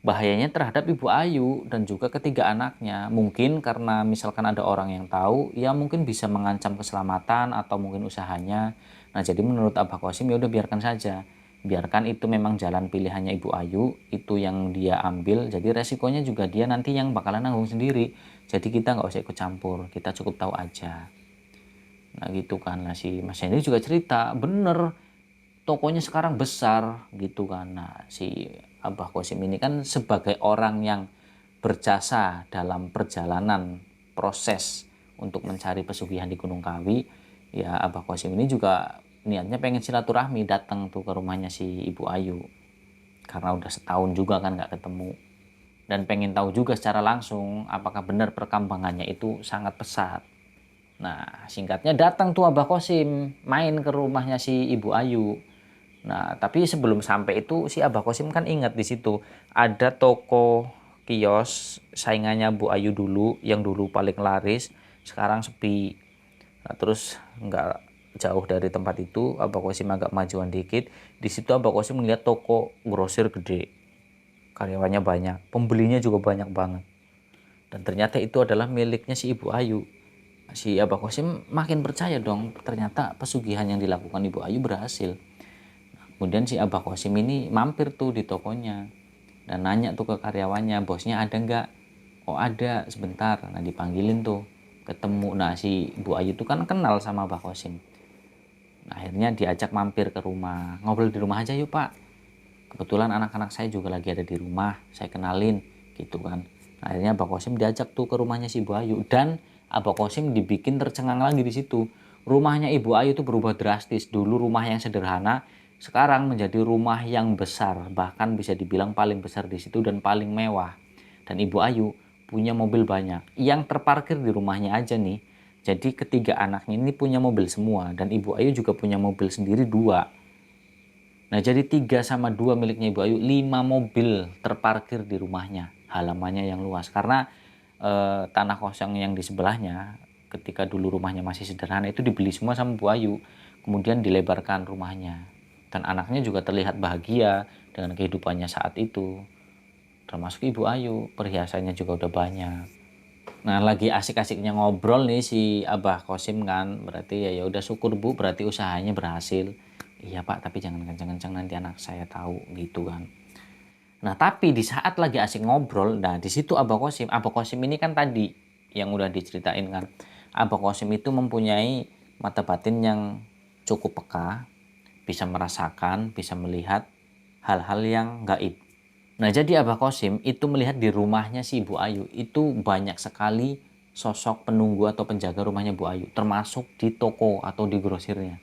Bahayanya terhadap Ibu Ayu dan juga ketiga anaknya. Mungkin karena misalkan ada orang yang tahu, ya mungkin bisa mengancam keselamatan atau mungkin usahanya. Nah jadi menurut Abah Kosim ya udah biarkan saja. Biarkan itu memang jalan pilihannya Ibu Ayu, itu yang dia ambil. Jadi resikonya juga dia nanti yang bakalan nanggung sendiri. Jadi kita nggak usah ikut campur, kita cukup tahu aja. Nah gitu kan, lah si Mas Henry juga cerita, bener tokonya sekarang besar gitu kan. Nah si Abah Kosim ini kan sebagai orang yang berjasa dalam perjalanan proses untuk mencari pesugihan di Gunung Kawi, ya Abah Kosim ini juga niatnya pengen silaturahmi datang tuh ke rumahnya si Ibu Ayu. Karena udah setahun juga kan nggak ketemu. Dan pengen tahu juga secara langsung apakah benar perkembangannya itu sangat pesat. Nah, singkatnya datang tuh Abah Kosim main ke rumahnya si Ibu Ayu. Nah, tapi sebelum sampai itu si Abah Kosim kan ingat di situ ada toko kios saingannya Bu Ayu dulu yang dulu paling laris, sekarang sepi. Nah, terus nggak jauh dari tempat itu Abah Kosim agak majuan dikit. Di situ Abah Kosim melihat toko grosir gede, karyawannya banyak, pembelinya juga banyak banget. Dan ternyata itu adalah miliknya si Ibu Ayu. Si Abah Kosim makin percaya dong, ternyata pesugihan yang dilakukan Ibu Ayu berhasil. Kemudian si Abah Kosim ini mampir tuh di tokonya dan nanya tuh ke karyawannya, bosnya ada nggak? Oh ada, sebentar. Nah dipanggilin tuh, ketemu. Nah si Bu Ayu tuh kan kenal sama Abah Kosim. Nah, akhirnya diajak mampir ke rumah, ngobrol di rumah aja yuk Pak. Kebetulan anak-anak saya juga lagi ada di rumah, saya kenalin gitu kan. Nah, akhirnya Abah Kosim diajak tuh ke rumahnya si Ibu Ayu dan Abah Kosim dibikin tercengang lagi di situ. Rumahnya Ibu Ayu tuh berubah drastis. Dulu rumah yang sederhana, sekarang menjadi rumah yang besar, bahkan bisa dibilang paling besar di situ dan paling mewah. Dan Ibu Ayu punya mobil banyak yang terparkir di rumahnya aja nih. Jadi ketiga anaknya ini punya mobil semua dan Ibu Ayu juga punya mobil sendiri dua. Nah jadi 3 sama 2 miliknya Ibu Ayu, 5 mobil terparkir di rumahnya, halamannya yang luas. Karena tanah kosong yang di sebelahnya ketika dulu rumahnya masih sederhana itu dibeli semua sama Bu Ayu. Kemudian dilebarkan rumahnya. Dan anaknya juga terlihat bahagia dengan kehidupannya saat itu. Termasuk Ibu Ayu, perhiasannya juga udah banyak. Nah lagi asik-asiknya ngobrol nih si Abah Kosim kan, berarti ya udah syukur Bu, berarti usahanya berhasil. Iya Pak, tapi jangan kencang-kencang nanti anak saya tahu gitu kan. Nah tapi di saat lagi asik ngobrol, nah di situ Abah Kosim ini kan tadi yang udah diceritain kan, Abah Kosim itu mempunyai mata batin yang cukup peka, bisa merasakan, bisa melihat hal-hal yang gaib. Nah jadi Abah Kosim itu melihat di rumahnya si Ibu Ayu itu banyak sekali sosok penunggu atau penjaga rumahnya Bu Ayu, termasuk di toko atau di grosirnya.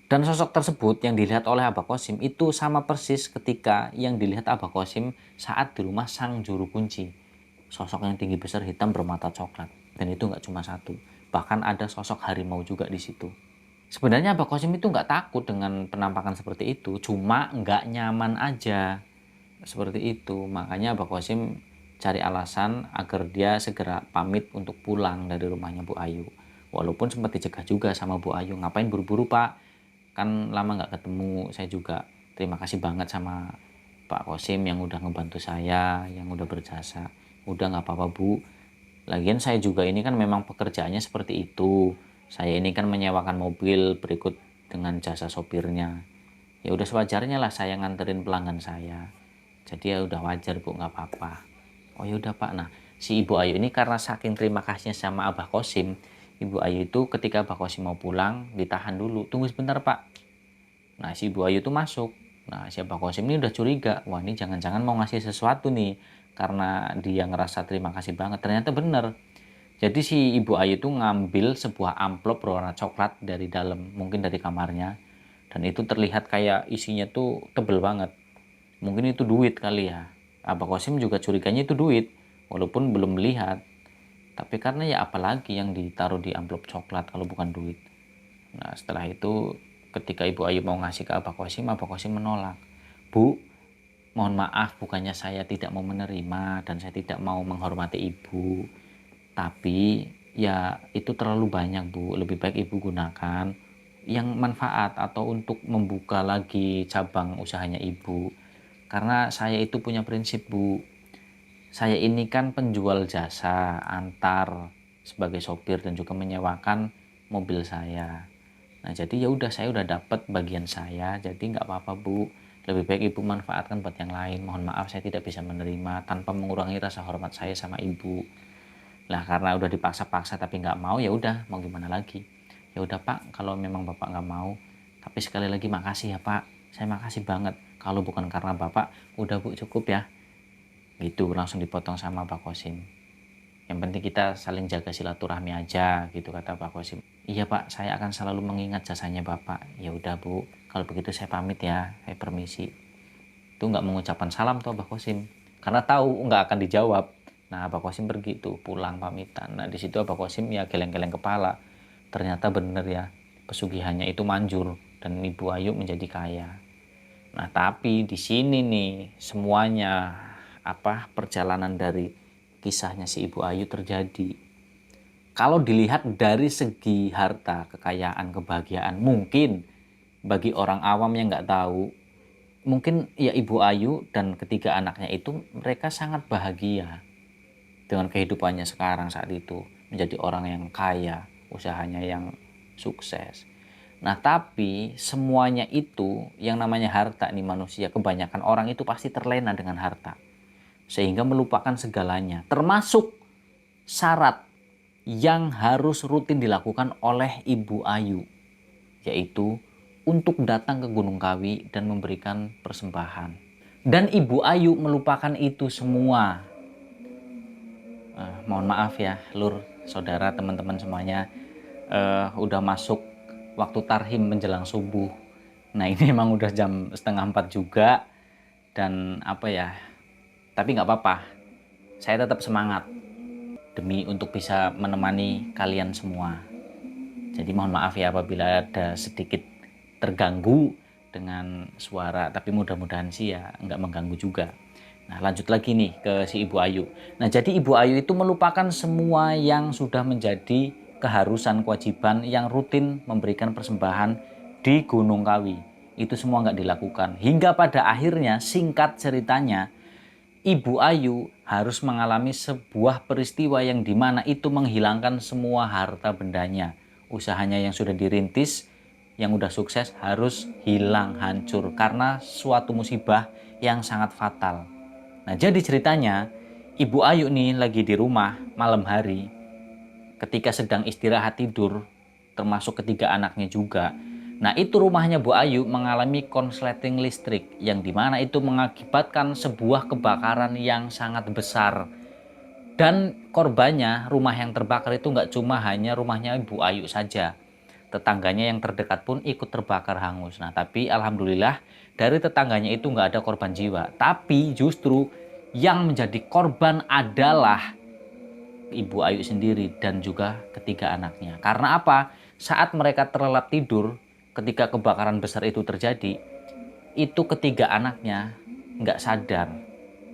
Dan sosok tersebut yang dilihat oleh Abah Kosim itu sama persis ketika yang dilihat Abah Kosim saat di rumah sang juru kunci. Sosok yang tinggi besar hitam bermata coklat. Dan itu nggak cuma satu. Bahkan ada sosok harimau juga di situ. Sebenarnya Abah Kosim itu nggak takut dengan penampakan seperti itu. Cuma nggak nyaman aja. Seperti itu. Makanya Abah Kosim cari alasan agar dia segera pamit untuk pulang dari rumahnya Bu Ayu. Walaupun sempat dicegah juga sama Bu Ayu. Ngapain buru-buru Pak? Kan lama nggak ketemu. Saya juga terima kasih banget sama Pak Kosim yang udah ngebantu saya, yang udah berjasa. Udah nggak apa-apa Bu, lagian saya juga ini kan memang pekerjaannya seperti itu. Saya ini kan menyewakan mobil berikut dengan jasa sopirnya. Ya udah sewajarnya lah saya nganterin pelanggan saya. Jadi ya udah wajar Bu, nggak apa-apa. Oh ya udah Pak. Nah si Ibu Ayu ini karena saking terima kasihnya sama Abah Kosim, Ibu Ayu itu ketika Abah Kosim mau pulang ditahan dulu. Tunggu sebentar Pak. Nah si Ibu Ayu itu masuk. Nah si Abah Kosim ini udah curiga. Wah ini jangan-jangan mau ngasih sesuatu nih. Karena dia ngerasa terima kasih banget. Ternyata bener. Jadi si Ibu Ayu itu ngambil sebuah amplop berwarna coklat dari dalam, mungkin dari kamarnya. Dan itu terlihat kayak isinya tuh tebel banget. Mungkin itu duit kali ya. Abah Kosim juga curiganya itu duit, walaupun belum melihat. Tapi karena ya apalagi yang ditaruh di amplop coklat kalau bukan duit. Nah setelah itu ketika Ibu Ayu mau ngasih ke Abah Kosim menolak. Bu, mohon maaf bukannya saya tidak mau menerima dan saya tidak mau menghormati ibu. Tapi ya itu terlalu banyak Bu, lebih baik ibu gunakan yang manfaat atau untuk membuka lagi cabang usahanya ibu. Karena saya itu punya prinsip Bu, saya ini kan penjual jasa antar sebagai sopir dan juga menyewakan mobil saya. Nah jadi ya udah saya udah dapat bagian saya, jadi nggak apa-apa Bu. Lebih baik ibu manfaatkan buat yang lain. Mohon maaf saya tidak bisa menerima tanpa mengurangi rasa hormat saya sama ibu. Lah karena udah dipaksa-paksa tapi nggak mau, ya udah mau gimana lagi. Ya udah Pak, kalau memang Bapak nggak mau, tapi sekali lagi makasih ya Pak. Saya makasih banget. Kalau bukan karena Bapak, udah Bu cukup ya. Gitu langsung dipotong sama Pak Kosim. Yang penting kita saling jaga silaturahmi aja gitu kata Pak Kosim. Iya Pak, saya akan selalu mengingat jasanya Bapak. Ya udah Bu, kalau begitu saya pamit ya, saya permisi. Itu nggak mengucapkan salam tuh Abah Kosim karena tahu nggak akan dijawab. Nah Abah Kosim pergi tuh pulang pamitan. Nah di situ Abah Kosim ya geleng-geleng kepala, ternyata bener ya pesugihannya itu manjur dan Ibu Ayu menjadi kaya. Nah tapi di sini nih semuanya perjalanan dari kisahnya si Ibu Ayu terjadi. Kalau dilihat dari segi harta, kekayaan, kebahagiaan, mungkin bagi orang awam yang nggak tahu, mungkin ya Ibu Ayu dan ketiga anaknya itu mereka sangat bahagia dengan kehidupannya sekarang saat itu. Menjadi orang yang kaya, usahanya yang sukses. Nah tapi semuanya itu yang namanya harta nih manusia, kebanyakan orang itu pasti terlena dengan harta. Sehingga melupakan segalanya. Termasuk syarat yang harus rutin dilakukan oleh Ibu Ayu. Yaitu untuk datang ke Gunung Kawi dan memberikan persembahan. Dan Ibu Ayu melupakan itu semua. Mohon maaf ya, Lur, saudara, teman-teman semuanya, udah masuk waktu tarhim menjelang subuh. Nah ini emang udah jam 3:30 juga. Dan tapi nggak apa-apa, saya tetap semangat demi untuk bisa menemani kalian semua. Jadi mohon maaf ya apabila ada sedikit terganggu dengan suara, tapi mudah-mudahan sih ya nggak mengganggu juga. Nah lanjut lagi nih ke si Ibu Ayu. Nah jadi Ibu Ayu itu melupakan semua yang sudah menjadi keharusan kewajiban yang rutin memberikan persembahan di Gunung Kawi. Itu semua nggak dilakukan. Hingga pada akhirnya singkat ceritanya Ibu Ayu harus mengalami sebuah peristiwa yang dimana itu menghilangkan semua harta bendanya. Usahanya yang sudah dirintis, yang udah sukses harus hilang hancur karena suatu musibah yang sangat fatal. Nah jadi ceritanya Ibu Ayu nih lagi di rumah malam hari ketika sedang istirahat tidur, termasuk ketiga anaknya juga. Nah itu rumahnya Bu Ayu mengalami konsleting listrik yang dimana itu mengakibatkan sebuah kebakaran yang sangat besar. Dan korbannya, rumah yang terbakar itu nggak cuma hanya rumahnya Ibu Ayu saja. Tetangganya yang terdekat pun ikut terbakar hangus. Nah tapi alhamdulillah dari tetangganya itu nggak ada korban jiwa. Tapi justru yang menjadi korban adalah Ibu Ayu sendiri dan juga ketiga anaknya. Karena apa? Saat mereka terlelap tidur ketika kebakaran besar itu terjadi, itu ketiga anaknya nggak sadar,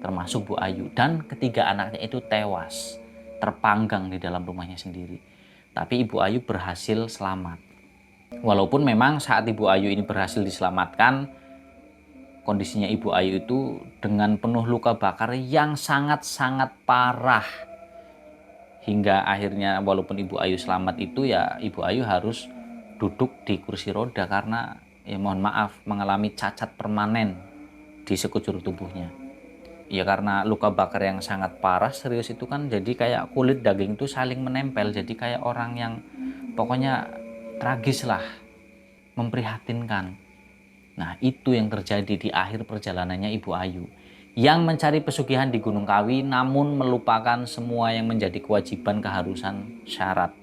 termasuk Bu Ayu. Dan ketiga anaknya itu tewas, terpanggang di dalam rumahnya sendiri. Tapi Ibu Ayu berhasil selamat. Walaupun memang saat Ibu Ayu ini berhasil diselamatkan, kondisinya Ibu Ayu itu dengan penuh luka bakar yang sangat-sangat parah. Hingga akhirnya walaupun Ibu Ayu selamat itu ya Ibu Ayu harus duduk di kursi roda karena ya mohon maaf mengalami cacat permanen di sekujur tubuhnya. Ya karena luka bakar yang sangat parah serius itu kan jadi kayak kulit daging itu saling menempel, jadi kayak orang yang pokoknya tragis lah, memprihatinkan. Nah itu yang terjadi di akhir perjalanannya Ibu Ayu. yang mencari pesugihan di Gunung Kawi namun melupakan semua yang menjadi kewajiban, keharusan, syarat.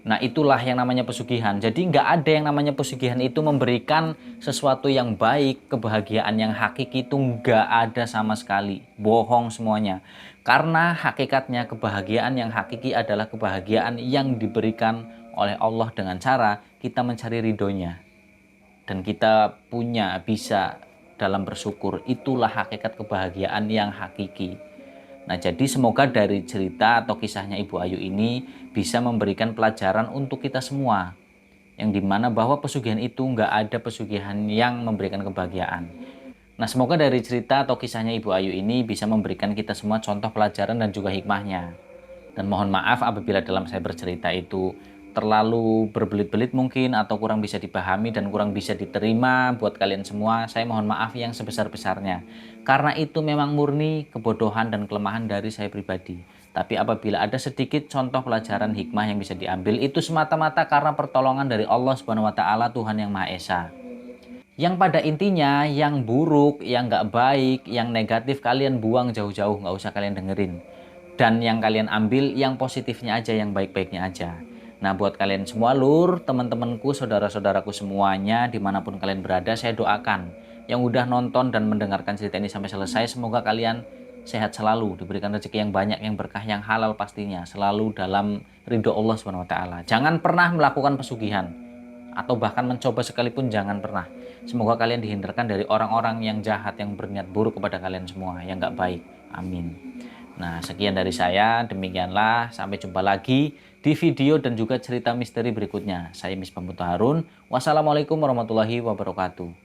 Nah, itulah yang namanya pesugihan. Jadi nggak ada yang namanya pesugihan itu memberikan sesuatu yang baik, kebahagiaan yang hakiki itu nggak ada sama sekali. Bohong semuanya. Karena hakikatnya kebahagiaan yang hakiki adalah kebahagiaan yang diberikan oleh Allah dengan cara kita mencari ridhonya. Dan kita punya bisa dalam bersyukur. Itulah hakikat kebahagiaan yang hakiki. Nah, jadi semoga dari cerita atau kisahnya Ibu Ayu ini bisa memberikan pelajaran untuk kita semua. Yang dimana bahwa pesugihan itu nggak ada pesugihan yang memberikan kebahagiaan. Nah, semoga dari cerita atau kisahnya Ibu Ayu ini bisa memberikan kita semua contoh pelajaran dan juga hikmahnya. Dan mohon maaf apabila dalam saya bercerita itu terlalu berbelit-belit mungkin atau kurang bisa dipahami dan kurang bisa diterima buat kalian semua. Saya mohon maaf yang sebesar-besarnya. Karena itu memang murni kebodohan dan kelemahan dari saya pribadi. Tapi apabila ada sedikit contoh pelajaran hikmah yang bisa diambil, itu semata-mata karena pertolongan dari Allah Subhanahu wa Ta'ala, Tuhan yang Maha Esa. Yang pada intinya, yang buruk, yang nggak baik, yang negatif kalian buang jauh-jauh, nggak usah kalian dengerin. Dan yang kalian ambil yang positifnya aja, yang baik-baiknya aja. Nah, buat kalian semua lur, teman-temanku, saudara-saudaraku semuanya, dimanapun kalian berada, saya doakan yang udah nonton dan mendengarkan cerita ini sampai selesai, semoga kalian sehat selalu, diberikan rezeki yang banyak, yang berkah, yang halal pastinya, selalu dalam ridho Allah SWT. Jangan pernah melakukan pesugihan, atau bahkan mencoba sekalipun jangan pernah. Semoga kalian dihindarkan dari orang-orang yang jahat, yang berniat buruk kepada kalian semua, yang nggak baik. Amin. Nah, sekian dari saya. Demikianlah. Sampai jumpa lagi di video dan juga cerita misteri berikutnya. Saya Misbah Harun. Wassalamualaikum warahmatullahi wabarakatuh.